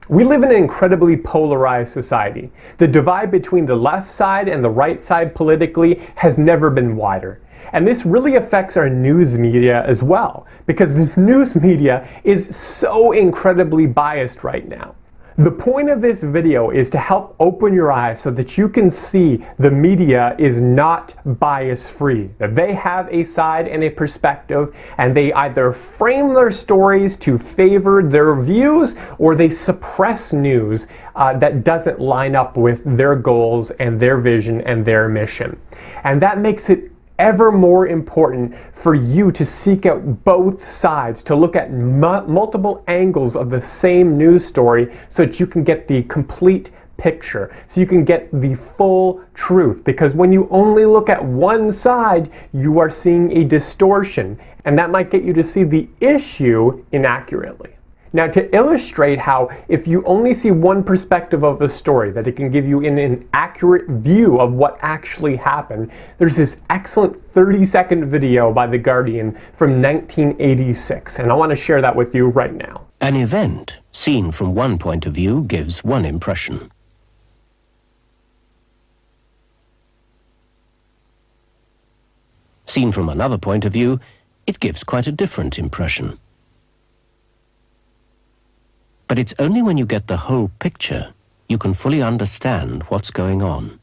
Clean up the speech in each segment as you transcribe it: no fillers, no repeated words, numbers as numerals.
We live in an incredibly polarized society. The divide between the left side and the right side politically has never been wider. And this really affects our news media as well, because the news media is so incredibly biased right now. The point of this video is to help open your eyes so that you can see the media is not bias-free, that they have a side and a perspective, and they either frame their stories to favor their views or they suppress news that doesn't line up with their goals and their vision and their mission. And that makes it ever more important for you to seek out both sides, to look at multiple angles of the same news story so that you can get the complete picture, so you can get the full truth. Because when you only look at one side, you are seeing a distortion, and that might get you to see the issue inaccurately. Now, to illustrate how if you only see one perspective of a story, that it can give you an inaccurate view of what actually happened, there's this excellent 30-second video by The Guardian from 1986, and I want to share that with you right now. An event seen from one point of view gives one impression. Seen from another point of view, it gives quite a different impression. But it's only when you get the whole picture you can fully understand what's going on.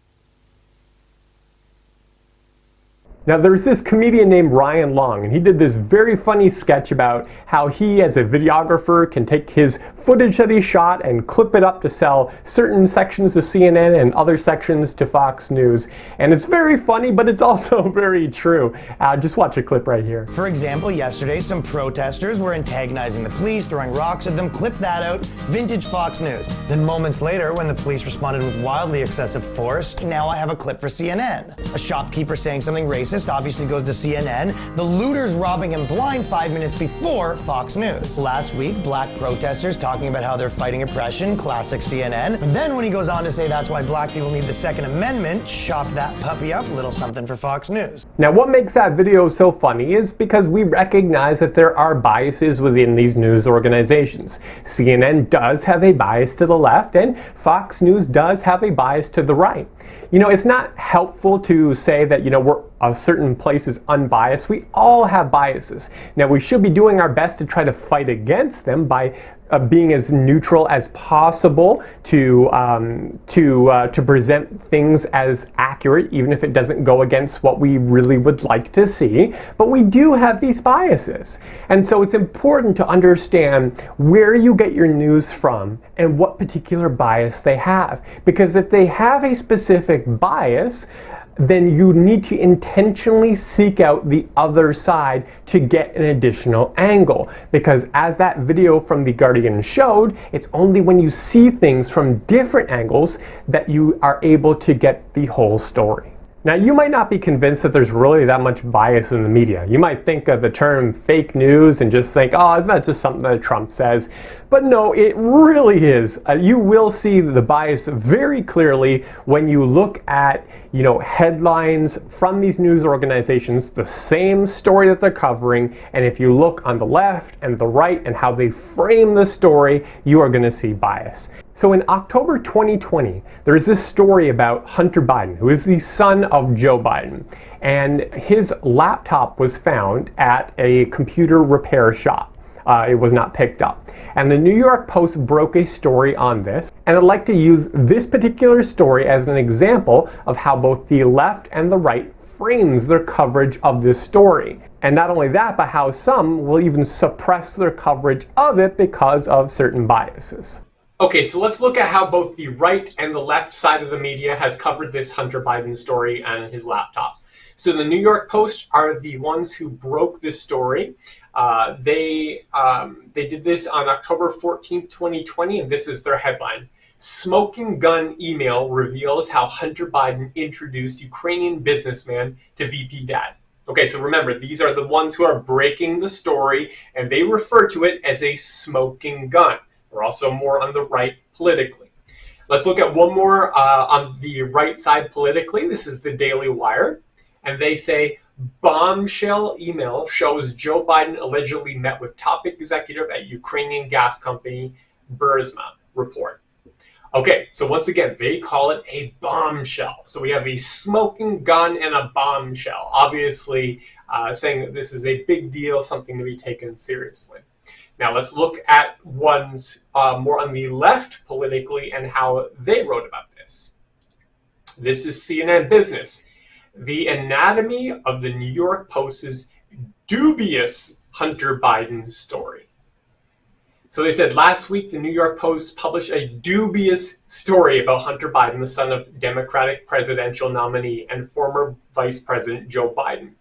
Now, there's this comedian named Ryan Long, and he did this very funny sketch about how he, as a videographer, can take his footage that he shot and clip it up to sell certain sections to CNN and other sections to Fox News. And it's very funny, but it's also very true. Just watch a clip right here. For example, yesterday, some protesters were antagonizing the police, throwing rocks at them. Clip that out, vintage Fox News. Then moments later, when the police responded with wildly excessive force, now I have a clip for CNN. A shopkeeper saying something racist obviously goes to CNN. The looters robbing him blind 5 minutes before Fox News. Last week, black protesters talking about how they're fighting oppression, classic CNN. But then when he goes on to say that's why black people need the Second Amendment, chop that puppy up, little something for Fox News. Now, what makes that video so funny is because we recognize that there are biases within these news organizations. CNN does have a bias to the left, and Fox News does have a bias to the right. You know, it's not helpful to say that, a certain place is unbiased. We all have biases. Now, we should be doing our best to try to fight against them by being as neutral as possible to present things as accurate, even if it doesn't go against what we really would like to see. But we do have these biases. And so it's important to understand where you get your news from and what particular bias they have. Because if they have a specific bias, then you need to intentionally seek out the other side to get an additional angle. Because as that video from The Guardian showed, it's only when you see things from different angles that you are able to get the whole story. Now, you might not be convinced that there's really that much bias in the media. You might think of the term fake news and just think, oh, isn't that just something that Trump says? But no, it really is. You will see the bias very clearly when you look at, headlines from these news organizations, the same story that they're covering, and if you look on the left and the right and how they frame the story, you are going to see bias. So in October 2020, there is this story about Hunter Biden, who is the son of Joe Biden, and his laptop was found at a computer repair shop. It was not picked up. And the New York Post broke a story on this, and I'd like to use this particular story as an example of how both the left and the right frames their coverage of this story. And not only that, but how some will even suppress their coverage of it because of certain biases. Okay, so let's look at how both the right and the left side of the media has covered this Hunter Biden story and his laptop. So the New York Post are the ones who broke this story. They did this on October 14th, 2020, and this is their headline. Smoking gun email reveals how Hunter Biden introduced Ukrainian businessman to VP dad. Okay, so remember, these are the ones who are breaking the story, and they refer to it as a smoking gun. We're also more on the right politically. Let's look at one more on the right side politically. This is the Daily Wire. And they say, bombshell email shows Joe Biden allegedly met with top executive at Ukrainian gas company Burisma. report. Okay, so once again, they call it a bombshell. So we have a smoking gun and a bombshell, obviously saying that this is a big deal, something to be taken seriously. Now let's look at ones more on the left politically and how they wrote about this. This is CNN Business. The anatomy of the New York Post's dubious Hunter Biden story. So they said last week the New York Post published a dubious story about Hunter Biden, the son of Democratic presidential nominee and former Vice President Joe Biden.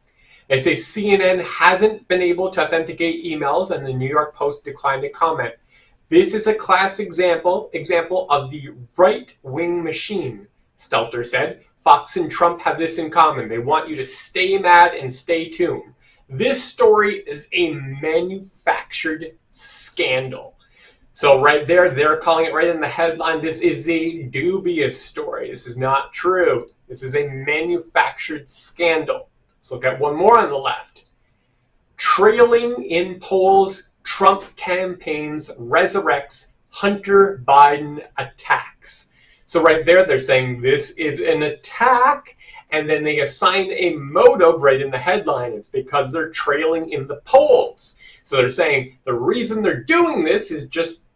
They say CNN hasn't been able to authenticate emails and the New York Post declined to comment. This is a classic example of the right-wing machine, Stelter said. Fox and Trump have this in common. They want you to stay mad and stay tuned. This story is a manufactured scandal. So right there, they're calling it right in the headline. This is a dubious story. This is not true. This is a manufactured scandal. Let's look at one more on the left. Trailing in polls, Trump campaigns resurrects Hunter Biden attacks. So right there, they're saying this is an attack, and then they assign a motive right in the headline. It's because they're trailing in the polls. So they're saying the reason they're doing this is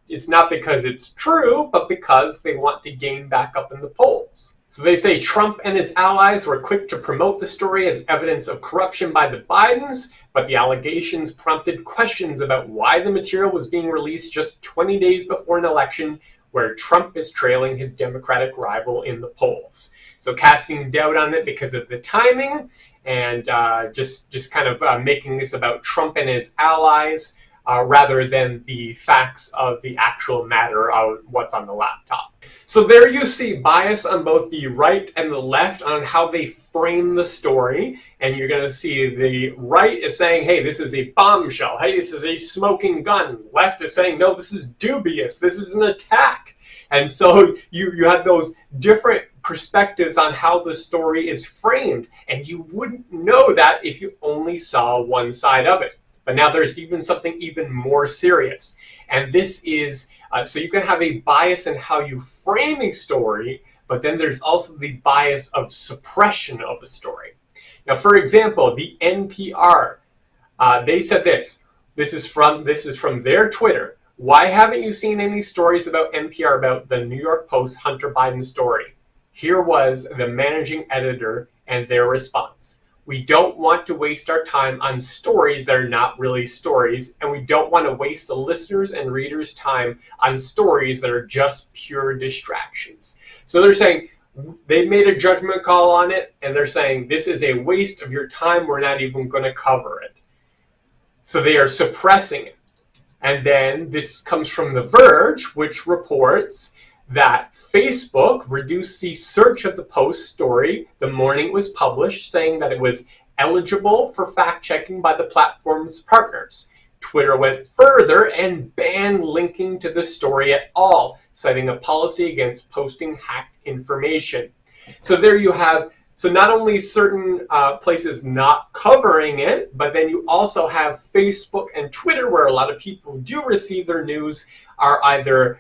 it's not because it's true, but because they want to gain back up in the polls. So they say Trump and his allies were quick to promote the story as evidence of corruption by the Bidens, but the allegations prompted questions about why the material was being released just 20 days before an election where Trump is trailing his Democratic rival in the polls. So casting doubt on it because of the timing and just kind of making this about Trump and his allies rather than the facts of the actual matter of what's on the laptop. So there you see bias on both the right and the left on how they frame the story. And you're going to see the right is saying, hey, this is a bombshell. Hey, this is a smoking gun. Left is saying, no, this is dubious. This is an attack. And so you have those different perspectives on how the story is framed. And you wouldn't know that if you only saw one side of it. But now there's even something even more serious. And this is, so you can have a bias in how you frame a story, but then there's also the bias of suppression of a story. Now, for example, the NPR, they said this. This is from their Twitter. Why haven't you seen any stories about NPR about the New York Post Hunter Biden story? Here was the managing editor and their response. We don't want to waste our time on stories that are not really stories, and we don't want to waste the listeners' and readers' time on stories that are just pure distractions. So they're saying they made a judgment call on it, and they're saying this is a waste of your time. We're not even going to cover it. So they are suppressing it. And then this comes from The Verge, which reports that Facebook reduced the search of the Post story the morning it was published, saying that it was eligible for fact-checking by the platform's partners. Twitter went further and banned linking to the story at all, citing a policy against posting hacked information. So there you have, so not only certain places not covering it, but then you also have Facebook and Twitter, where a lot of people do receive their news, are either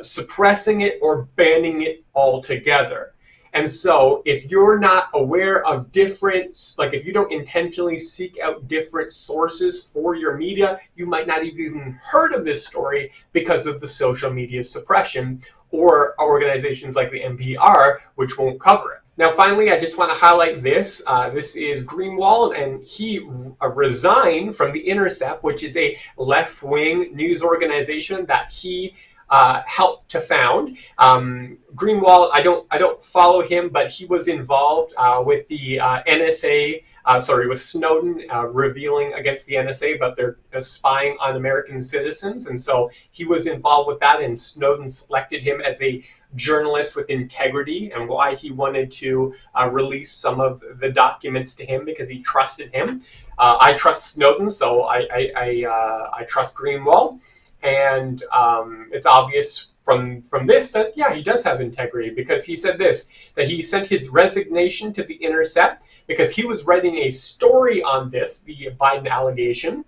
suppressing it or banning it altogether. And so if you're not aware of different, like if you don't intentionally seek out different sources for your media, you might not have even heard of this story because of the social media suppression or organizations like the NPR, which won't cover it. Now, finally, I just want to highlight this. This is Greenwald, and he resigned from the Intercept, which is a left-wing news organization that he helped to found. Greenwald, I don't follow him, but he was involved with the NSA. With Snowden revealing against the NSA, but they're spying on American citizens, and so he was involved with that. And Snowden selected him as a journalist with integrity, and why he wanted to release some of the documents to him because he trusted him. I trust Snowden, so I trust Greenwald. And it's obvious from this that, yeah, he does have integrity, because he said this, that he sent his resignation to the Intercept because he was writing a story on this, the Biden allegation.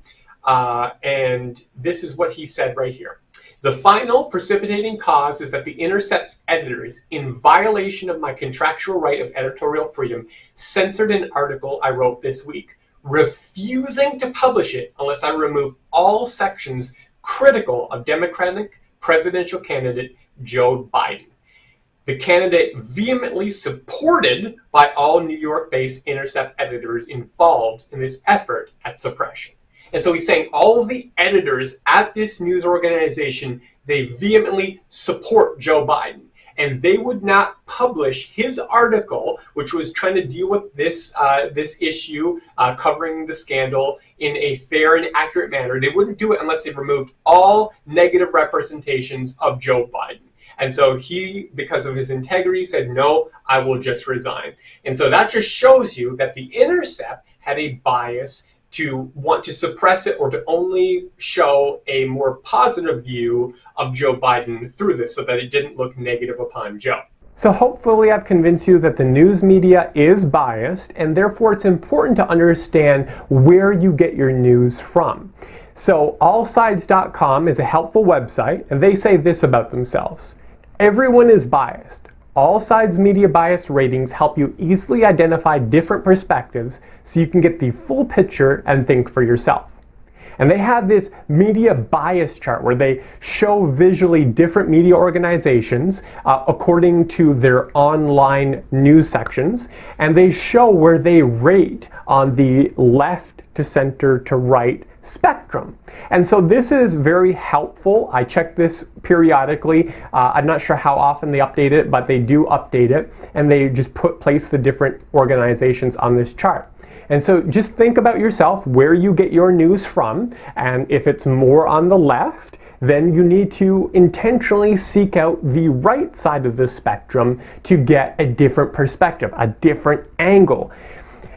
And this is what he said right here. The final precipitating cause is that the Intercept's editors, in violation of my contractual right of editorial freedom, censored an article I wrote this week, refusing to publish it unless I remove all sections critical of Democratic presidential candidate Joe Biden. The candidate vehemently supported by all New York-based Intercept editors involved in this effort at suppression. And so he's saying all of the editors at this news organization, they vehemently support Joe Biden. And they would not publish his article, which was trying to deal with this issue, covering the scandal in a fair and accurate manner. They wouldn't do it unless they removed all negative representations of Joe Biden. And so he, because of his integrity, said, no, I will just resign. And so that just shows you that the Intercept had a bias to want to suppress it or to only show a more positive view of Joe Biden through this so that it didn't look negative upon Joe. So hopefully I've convinced you that the news media is biased, and therefore it's important to understand where you get your news from. So Allsides.com is a helpful website, and they say this about themselves. Everyone is biased. Allsides media bias ratings help you easily identify different perspectives so you can get the full picture and think for yourself. And they have this media bias chart where they show visually different media organizations according to their online news sections, and they show where they rate on the left to center to right spectrum. And so this is very helpful. I check this periodically. I'm not sure how often they update it, but they do update it, and they just place the different organizations on this chart. And so just think about yourself, where you get your news from, and if it's more on the left, then you need to intentionally seek out the right side of the spectrum to get a different perspective, a different angle.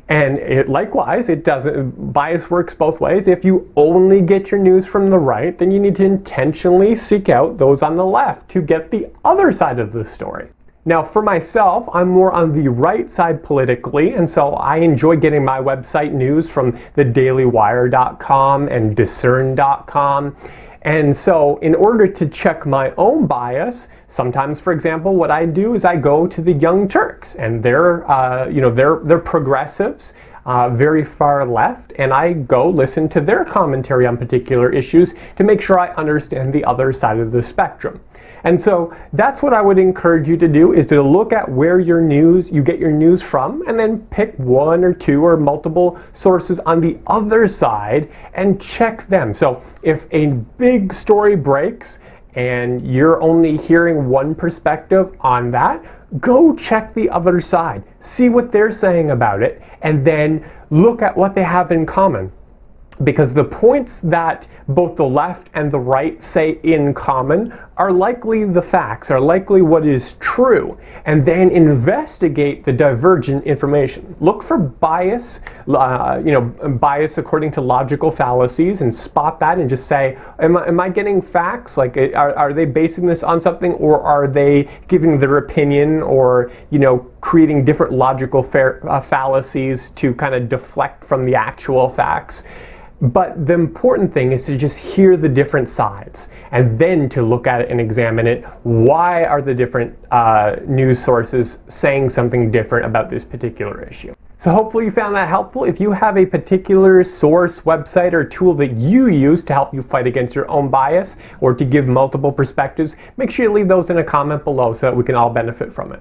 And likewise, bias works both ways. If you only get your news from the right, then you need to intentionally seek out those on the left to get the other side of the story. Now, for myself, I'm more on the right side politically, and so I enjoy getting my website news from thedailywire.com and discern.com. And so in order to check my own bias, sometimes, for example, what I do is I go to the Young Turks, and they're progressives, very far left, and I go listen to their commentary on particular issues to make sure I understand the other side of the spectrum. And so that's what I would encourage you to do, is to look at where you get your news from, and then pick one or two or multiple sources on the other side and check them. So if a big story breaks and you're only hearing one perspective on that, go check the other side. See what they're saying about it, and then look at what they have in common. Because the points that both the left and the right say in common are likely the facts, are likely what is true, and then investigate the divergent information. Look for bias, bias according to logical fallacies, and spot that and just say, am I getting facts? Like, are they basing this on something, or are they giving their opinion, or, creating different logical fallacies to kind of deflect from the actual facts? But the important thing is to just hear the different sides, and then to look at it and examine it. Why are the different news sources saying something different about this particular issue? So hopefully you found that helpful. If you have a particular source, website, or tool that you use to help you fight against your own bias or to give multiple perspectives, make sure you leave those in a comment below so that we can all benefit from it.